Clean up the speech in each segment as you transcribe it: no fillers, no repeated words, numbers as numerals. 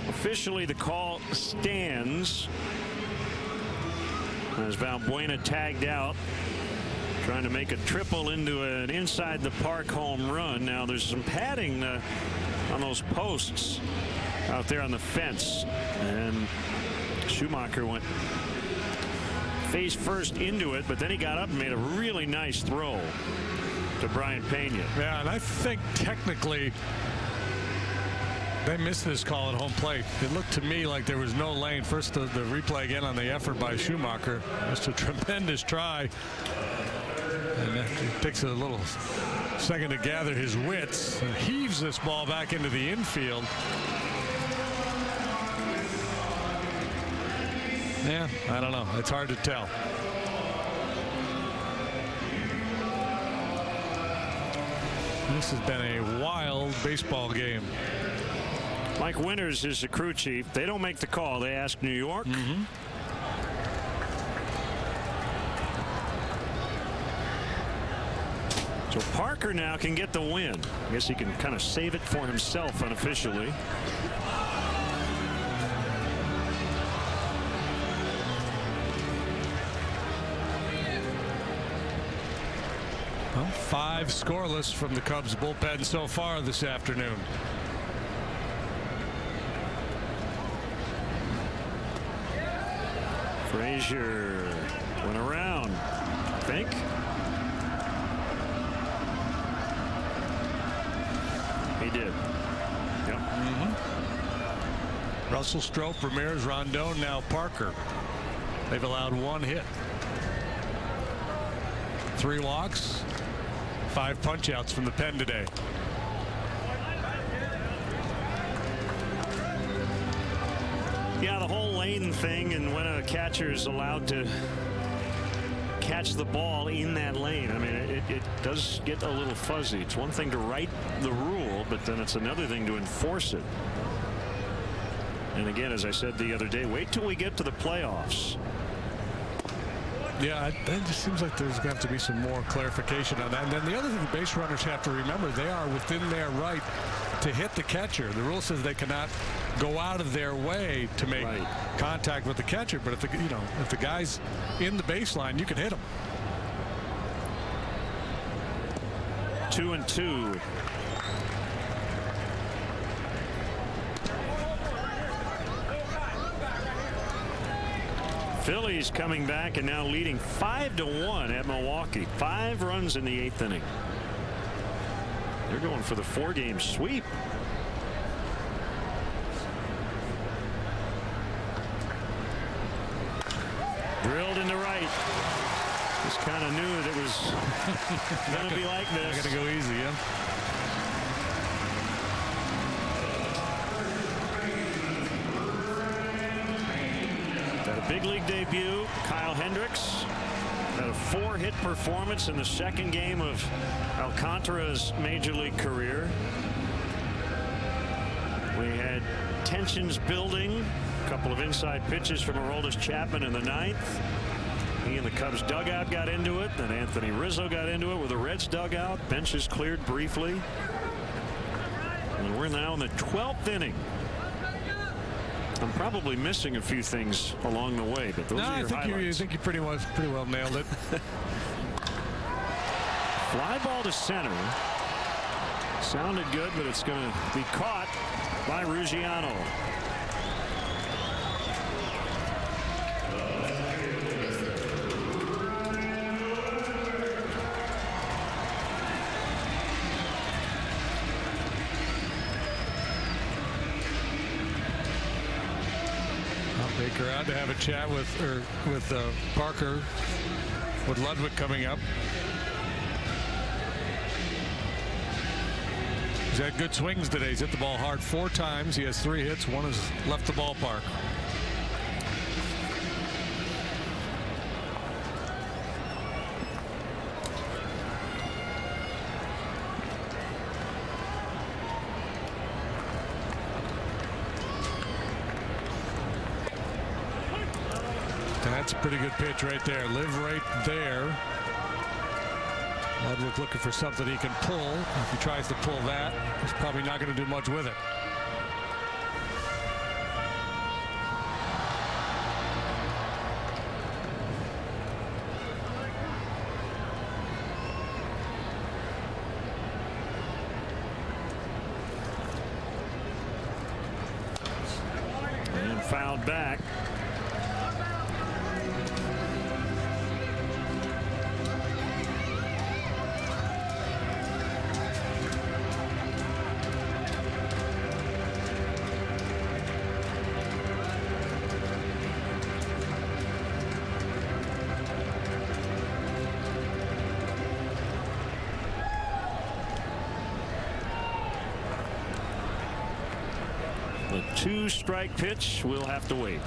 Officially, the call stands as Valbuena tagged out, trying to make a triple into an inside the park home run. Now there's some padding on those posts out there on the fence, and Schumacher went face first into it, but then he got up and made a really nice throw to Brian Pena. Yeah, and I think technically they missed this call at home plate. It looked to me like there was no lane. First, the replay again on the effort by Schumacher. Just a tremendous try. And it takes a little second to gather his wits and heaves this ball back into the infield. Yeah, I don't know. It's hard to tell. This has been a wild baseball game. Mike Winters is the crew chief. They don't make the call. They ask New York. So Parker now can get the win. I guess he can kind of save it for himself unofficially. Well, 5 scoreless from the Cubs bullpen so far this afternoon. Frazier went around, I think. He did. Yep. Russell, Strop, Ramirez, Rondon, now Parker. They've allowed 1 hit. 3 walks, 5 punch-outs from the pen today. Yeah, the whole lane thing, and when a catcher is allowed to catch the ball in that lane, I mean, it does get a little fuzzy. It's one thing to write the rule, but then it's another thing to enforce it. And again, as I said the other day, wait till we get to the playoffs. Yeah, it just seems like there's got to be some more clarification on that. And then the other thing the base runners have to remember, they are within their right to hit the catcher. The rule says they cannot go out of their way to make contact with the catcher. But if the guy's in the baseline, you can hit him. 2-2. Phillies coming back and now leading 5-1 at Milwaukee. 5 runs in the 8th inning. They're going for the 4-game sweep. Drilled into right. Just kind of knew that it was going to be like this. Not going to go easy, yeah. Big league debut, Kyle Hendricks had a 4-hit performance in the 2nd game of Alcantara's major league career. We had tensions building, a couple of inside pitches from Aroldis Chapman in the 9th. He and the Cubs dugout got into it, then Anthony Rizzo got into it with the Reds dugout. Benches cleared briefly. And we're now in the 12th inning. I'm probably missing a few things along the way, but those are your highlights. I think you pretty well nailed it. Fly ball to center. Sounded good, but it's going to be caught by Ruggiano. Baker out to have a chat with Parker, with Ludwig coming up. He's had good swings today. He's hit the ball hard 4 times. He has 3 hits. 1 has left the ballpark. That's a pretty good pitch right there. Live right there. Ludwig looking for something he can pull. If he tries to pull that, he's probably not going to do much with it. fouled back. The 2-strike pitch will have to wait.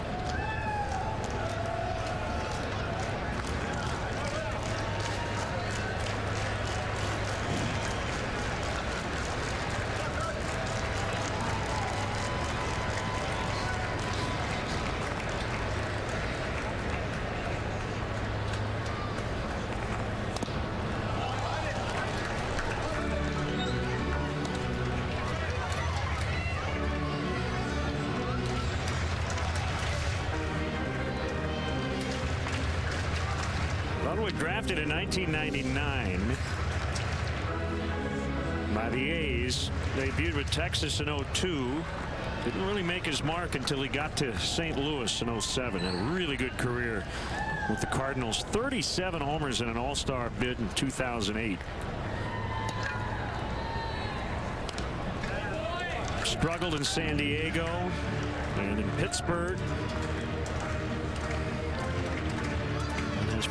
Ludwig, drafted in 1999 by the A's, debuted with Texas in 2002. Didn't really make his mark until he got to St. Louis in 2007. Had a really good career with the Cardinals. 37 homers in an all-star bid in 2008. Struggled in San Diego and in Pittsburgh.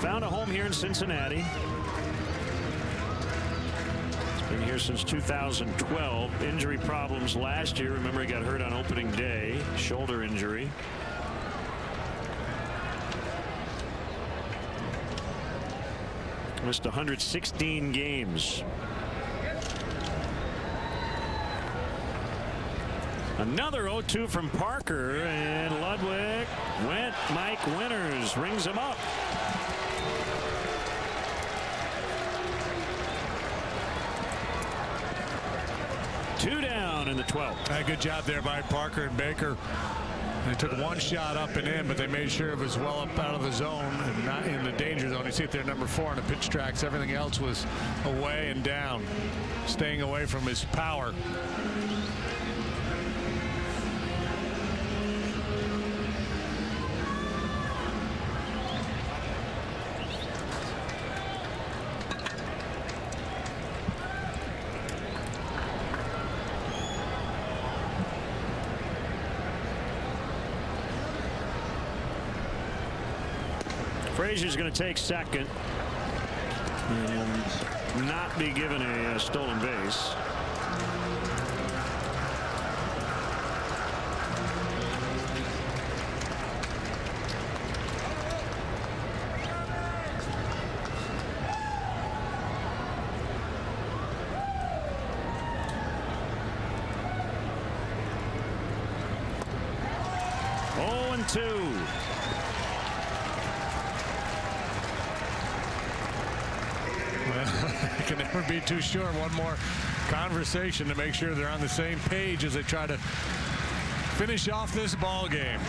Found a home here in Cincinnati. He's been here since 2012. Injury problems last year. Remember, he got hurt on opening day. Shoulder injury. Missed 116 games. Another 0-2 from Parker, and Ludwig went. Mike Winters rings him up. Two down in the 12th. Good job there by Parker and Baker. They took one shot up and in, but they made sure it was well up out of the zone and not in the danger zone. You see it there, number 4 on the pitch tracks. Everything else was away and down, staying away from his power. Frazier's going to take second and not be given a stolen base. Oh, and 2. It can never be too sure. One more conversation to make sure they're on the same page as they try to finish off this ball game.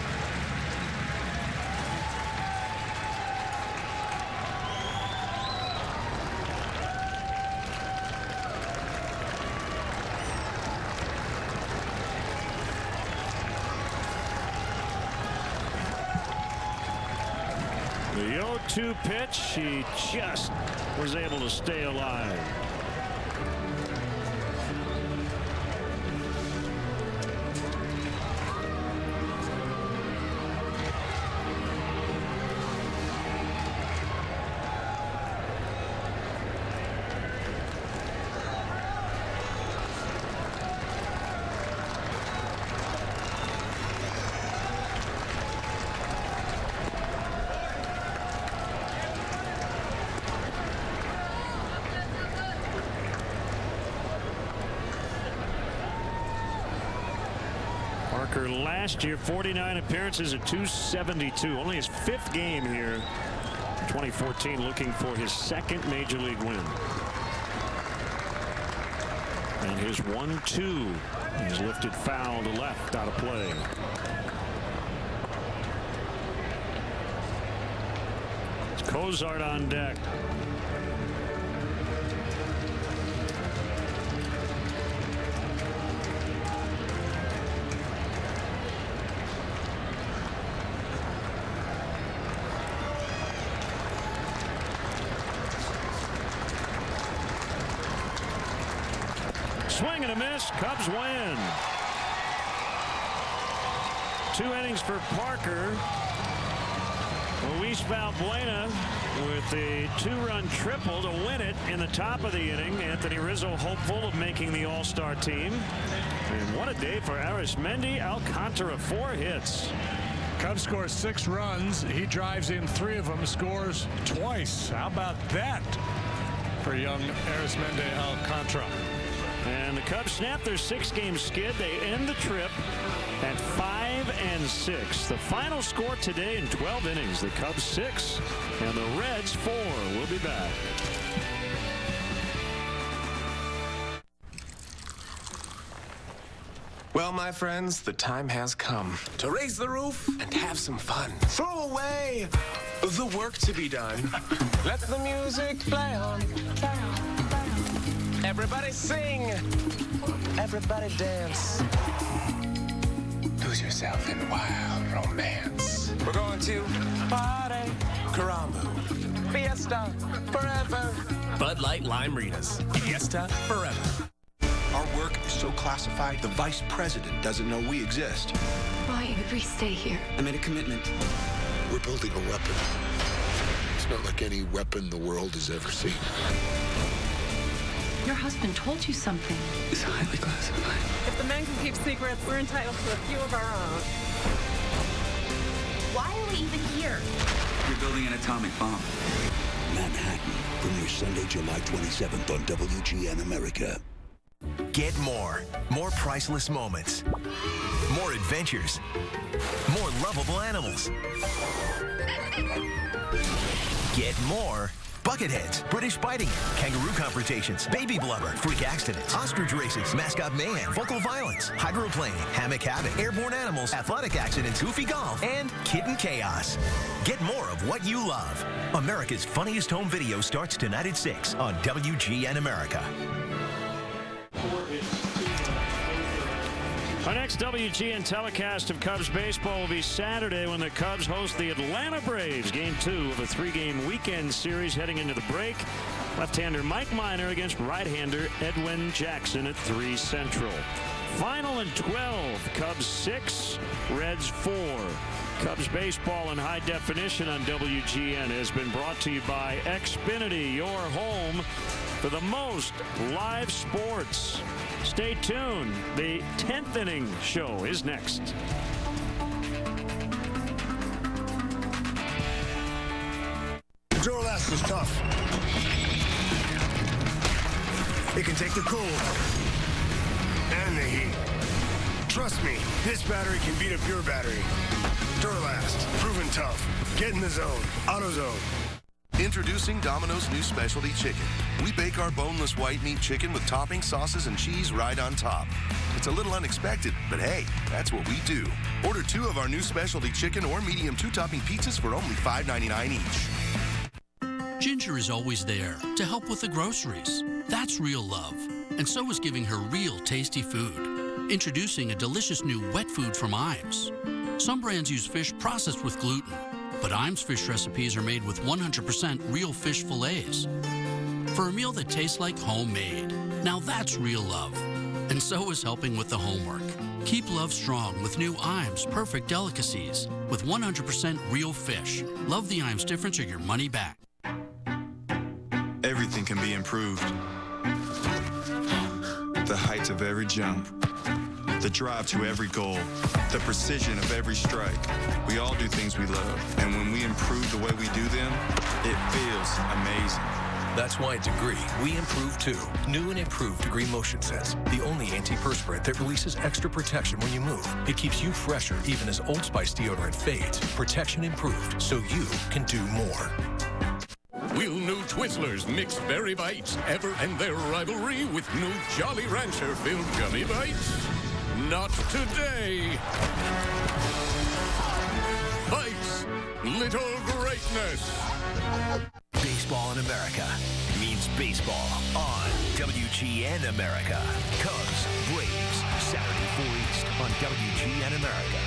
The 0-2 pitch, he just was able to stay alive. Parker last year, 49 appearances at .272. Only his 5th game here in 2014, looking for his 2nd major league win. And his 1-2 is lifted foul to left, out of play. It's Cozart on deck. Swing and a miss. Cubs win. 2 innings for Parker. Luis Valbuena with a 2-run triple to win it in the top of the inning. Anthony Rizzo hopeful of making the All-Star team. And what a day for Arismendi Alcantara. 4 hits. Cubs score 6 runs. He drives in 3 of them, scores twice. How about that for young Arismendi Alcantara? And the Cubs snap their 6-game skid. They end the trip at 5-6. The final score today in 12 innings. The Cubs 6 and the Reds 4. We'll be back. Well, my friends, the time has come to raise the roof and have some fun. Throw away the work to be done. Let the music play on. Everybody sing. Everybody dance. Lose yourself in wild romance. We're going to party, Karamu, Fiesta, forever. Bud Light Lime-Ritas, Fiesta, forever. Our work is so classified, the vice president doesn't know we exist. Why would we stay here? I made a commitment. We're building a weapon. It's not like any weapon the world has ever seen. Your husband told you something. It's highly classified. If the men can keep secrets, we're entitled to a few of our own. Why are we even here? You're building an atomic bomb. Manhattan premieres Sunday, July 27th on WGN America. Get more. More priceless moments. More adventures. More lovable animals. Get more Bucketheads, British biting, kangaroo confrontations, baby blubber, freak accidents, ostrich races, mascot mayhem, vocal violence, hydroplaning, hammock havoc, airborne animals, athletic accidents, goofy golf, and kitten chaos. Get more of what you love. America's Funniest Home Video starts tonight at 6 on WGN America. Our next WGN telecast of Cubs baseball will be Saturday when the Cubs host the Atlanta Braves. Game 2 of a 3-game weekend series heading into the break. Left-hander Mike Minor against right-hander Edwin Jackson at 3 Central. Final and 12. Cubs 6, Reds 4. Cubs baseball in high definition on WGN has been brought to you by Xfinity, your home for the most live sports. Stay tuned. The 10th inning show is next. Duralast is tough. It can take the cold and the heat. Trust me, this battery can beat up your battery. Duralast, proven tough. Get in the zone. AutoZone. Introducing Domino's new specialty chicken. We bake our boneless white meat chicken with toppings, sauces, and cheese right on top. It's a little unexpected, but hey, that's what we do. Order 2 of our new specialty chicken or medium 2-topping pizzas for only $5.99 each. Ginger is always there to help with the groceries. That's real love. And so is giving her real tasty food. Introducing a delicious new wet food from Iams. Some brands use fish processed with gluten, but Iams fish recipes are made with 100% real fish fillets. For a meal that tastes like homemade. Now that's real love. And so is helping with the homework. Keep love strong with new Iams Perfect Delicacies with 100% real fish. Love the Iams difference or your money back. Everything can be improved. The heights of every jump. The drive to every goal, the precision of every strike. We all do things we love, and when we improve the way we do them, it feels amazing. That's why at Degree, we improve too. New and improved Degree Motion Sense, the only antiperspirant that releases extra protection when you move. It keeps you fresher even as Old Spice deodorant fades. Protection improved, so you can do more. Will new Twizzlers mixed berry bites ever end their rivalry with new Jolly Rancher filled gummy bites? Not today. Bites, little greatness. Baseball in America means baseball on WGN America. Cubs, Braves, Saturday 4 East on WGN America.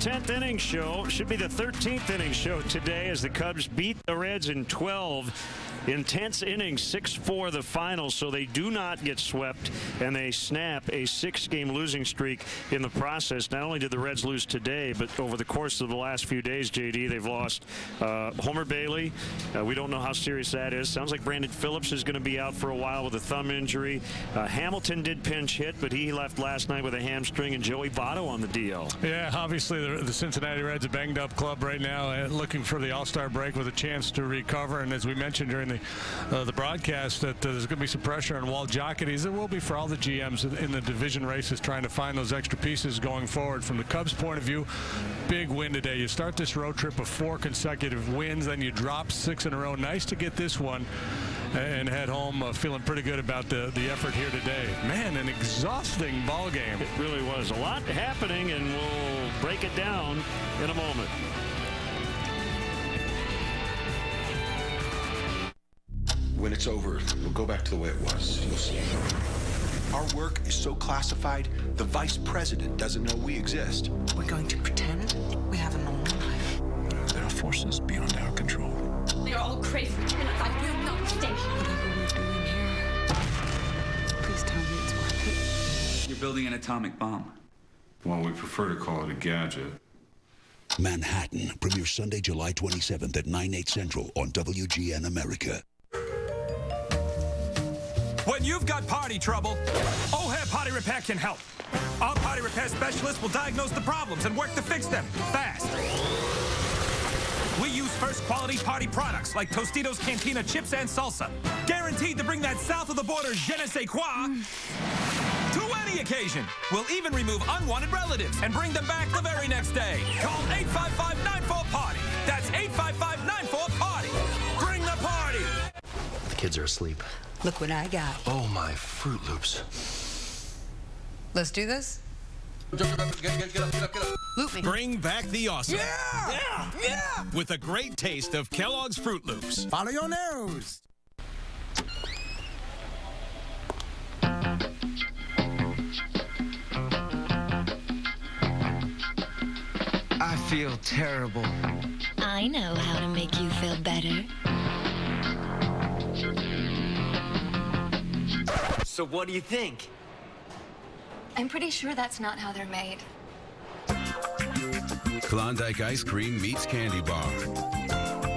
10th inning show. Should be the 13th inning show today as the Cubs beat the Reds in 12 intense innings, 6-4 the final, so they do not get swept, and they snap a 6-game losing streak in the process. Not only did the Reds lose today, but over the course of the last few days, JD, they've lost Homer Bailey. We don't know how serious that is. Sounds like Brandon Phillips is going to be out for a while with a thumb injury. Hamilton did pinch hit, but he left last night with a hamstring, and Joey Votto on the DL. Yeah, obviously the Cincinnati Reds, a banged-up club right now, looking for the All-Star break with a chance to recover. And as we mentioned during the broadcast, that there's going to be some pressure on Walt Jocketty. There will be for all the GMs in the division races trying to find those extra pieces going forward. From the Cubs' point of view, big win today. You start this road trip with 4 consecutive wins, then you drop 6 in a row. Nice to get this one and head home feeling pretty good about the effort here today. Man, an exhausting ball game. It really was. A lot happening, and we'll break it down in a moment. When it's over, we'll go back to the way it was. You'll see. Our work is so classified, the vice president doesn't know we exist. We're going to pretend we have a normal life. There are forces beyond our control. They're all crazy, and I will not stay here. Whatever we're doing here, please tell me it's worth it. You're building an atomic bomb. Well, we prefer to call it a gadget. Manhattan premieres Sunday, July 27th at 9/8 Central on WGN America. When you've got potty trouble, O'Hare Potty Repair can help. Our potty repair specialists will diagnose the problems and work to fix them fast. We use first-quality potty products like Tostitos Cantina chips and salsa, guaranteed to bring that south-of-the-border je ne sais quoi to any occasion. We'll even remove unwanted relatives and bring them back the very next day. Call 855-94-POTTY. That's 855-94-POTTY. Bring the party. The kids are asleep. Look what I got. Oh, my Fruit Loops. Let's do this. Get up. Loop me. Bring back the awesome. Yeah! With a great taste of Kellogg's Fruit Loops. Follow your nose. I feel terrible. I know how to make you feel better. So what do you think? I'm pretty sure that's not how they're made. Klondike ice cream meets candy bar.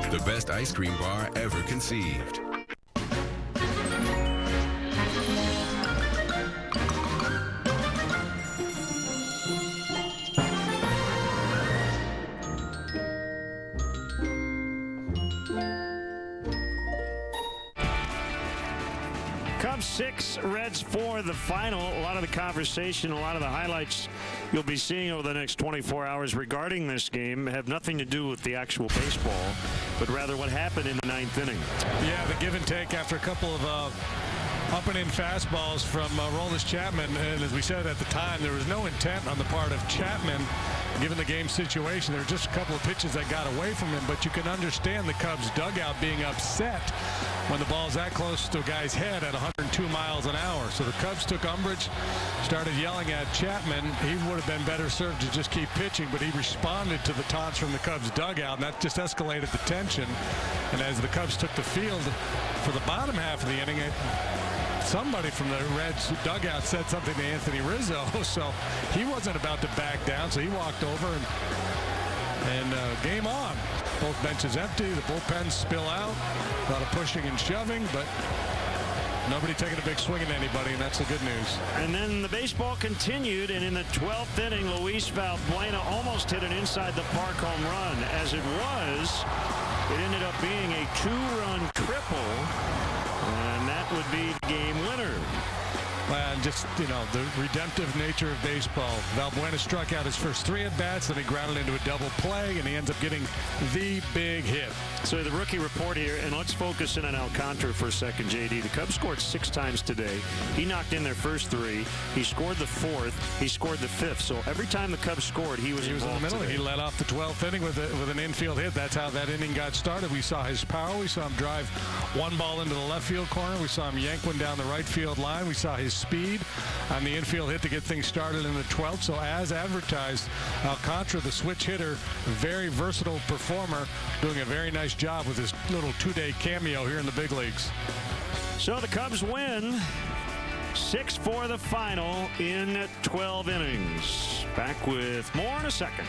The best ice cream bar ever conceived. Cubs 6, Reds 4, the final. A lot of the conversation, a lot of the highlights you'll be seeing over the next 24 hours regarding this game have nothing to do with the actual baseball, but rather what happened in the 9th inning. Yeah, the give and take after a couple of up and in fastballs from Aroldis Chapman, and as we said at the time, there was no intent on the part of Chapman given the game situation. There were just a couple of pitches that got away from him, but you can understand the Cubs dugout being upset when the ball's that close to a guy's head at 102 miles an hour. So the Cubs took umbrage, started yelling at Chapman. He would have been better served to just keep pitching, but he responded to the taunts from the Cubs dugout, and that just escalated the tension. And as the Cubs took the field for the bottom half of the inning, somebody from the Reds dugout said something to Anthony Rizzo, so he wasn't about to back down, so he walked over and game on. Both benches empty, the bullpens spill out, a lot of pushing and shoving, but nobody taking a big swing at anybody, and that's the good news. And then the baseball continued, and in the 12th inning, Luis Valbuena almost hit an inside the park home run. As it was, it ended up being a 2-run triple, and that would be the game winner. And just, you know, the redemptive nature of baseball. Valbuena struck out his first 3 at-bats, then he grounded into a double play, and he ends up getting the big hit. So the rookie report here, and let's focus in on Alcantara for a second, JD. The Cubs scored 6 times today. He knocked in their first 3. He scored the 4th. He scored the 5th. So every time the Cubs scored, he was in the middle. Today. He led off the 12th inning with an infield hit. That's how that inning got started. We saw his power. We saw him drive one ball into the left field corner. We saw him yank one down the right field line. We saw his speed on the infield hit to get things started in the 12th. So as advertised, Alcantara, the switch hitter, very versatile performer, doing a very nice job with his little 2-day cameo here in the big leagues. So the Cubs win 6-4 the final in 12 innings. Back with more in a second.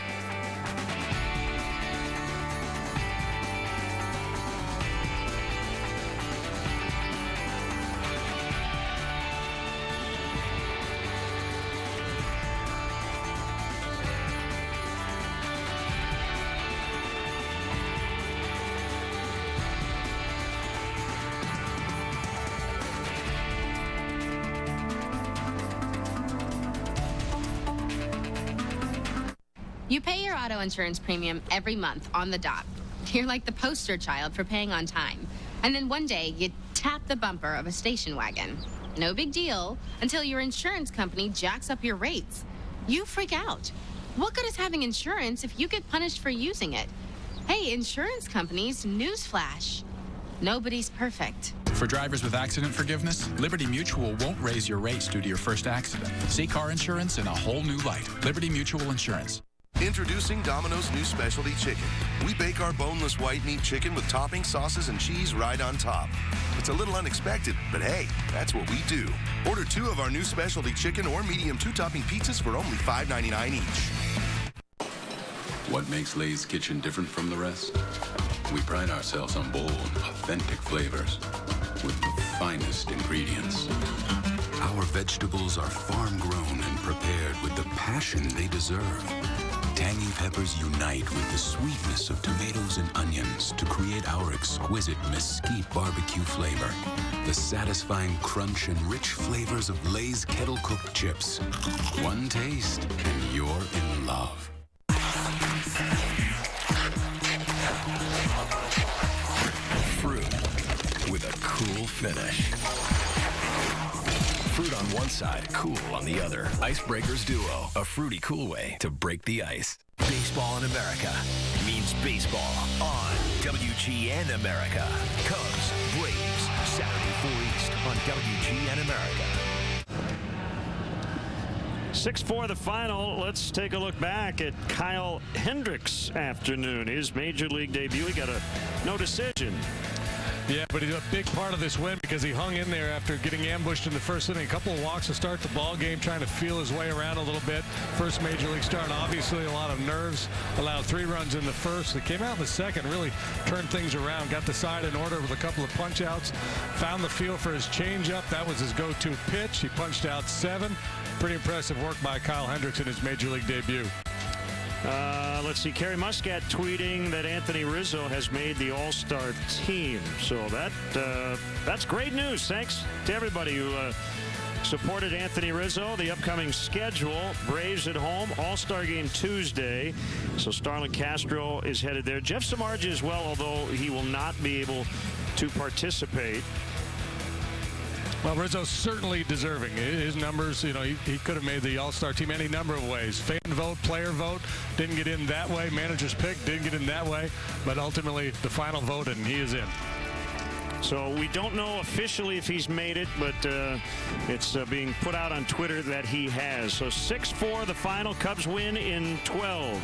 You pay your auto insurance premium every month on the dot. You're like the poster child for paying on time. And then one day, you tap the bumper of a station wagon. No big deal until your insurance company jacks up your rates. You freak out. What good is having insurance if you get punished for using it? Hey, insurance companies, newsflash. Nobody's perfect. For drivers with accident forgiveness, Liberty Mutual won't raise your rates due to your first accident. See car insurance in a whole new light. Liberty Mutual Insurance. Introducing Domino's new specialty chicken. We bake our boneless white meat chicken with toppings, sauces, and cheese right on top. It's a little unexpected, but hey, that's what we do. Order 2 of our new specialty chicken or medium 2-topping pizzas for only $5.99 each. What makes Lay's Kitchen different from the rest? We pride ourselves on bold, authentic flavors with the finest ingredients. Our vegetables are farm-grown and prepared with the passion they deserve. Tangy peppers unite with the sweetness of tomatoes and onions to create our exquisite mesquite barbecue flavor. The satisfying crunch and rich flavors of Lay's kettle-cooked chips. One taste and you're in love. Fruit with a cool finish. Fruit on one side, cool on the other. Icebreakers Duo, a fruity cool way to break the ice. Baseball in America means baseball on WGN America. Cubs, Braves, Saturday 4 East on WGN America. 6-4 the final. Let's take a look back at Kyle Hendricks' afternoon. His major league debut. He got a no decision. Yeah, but he's a big part of this win because he hung in there after getting ambushed in the first inning. A couple of walks to start the ball game, trying to feel his way around a little bit. First major league start, obviously a lot of nerves. Allowed 3 runs in the first. He came out in the second, really turned things around. Got the side in order with a couple of punch outs. Found the feel for his changeup. That was his go-to pitch. He punched out 7. Pretty impressive work by Kyle Hendricks in his major league debut. Let's see. Kerry Muscat tweeting that Anthony Rizzo has made the All-Star team. So that's great news. Thanks to everybody who supported Anthony Rizzo. The upcoming schedule: Braves at home, All-Star game Tuesday. So Starlin Castro is headed there. Jeff Samardzija as well, although he will not be able to participate. Well, Rizzo's certainly deserving. His numbers, you know, he could have made the All-Star team any number of ways. Fan vote, player vote, didn't get in that way. Manager's pick, didn't get in that way. But ultimately, the final vote, and he is in. So we don't know officially if he's made it, but it's being put out on Twitter that he has. So 6-4 the final. Cubs win in 12.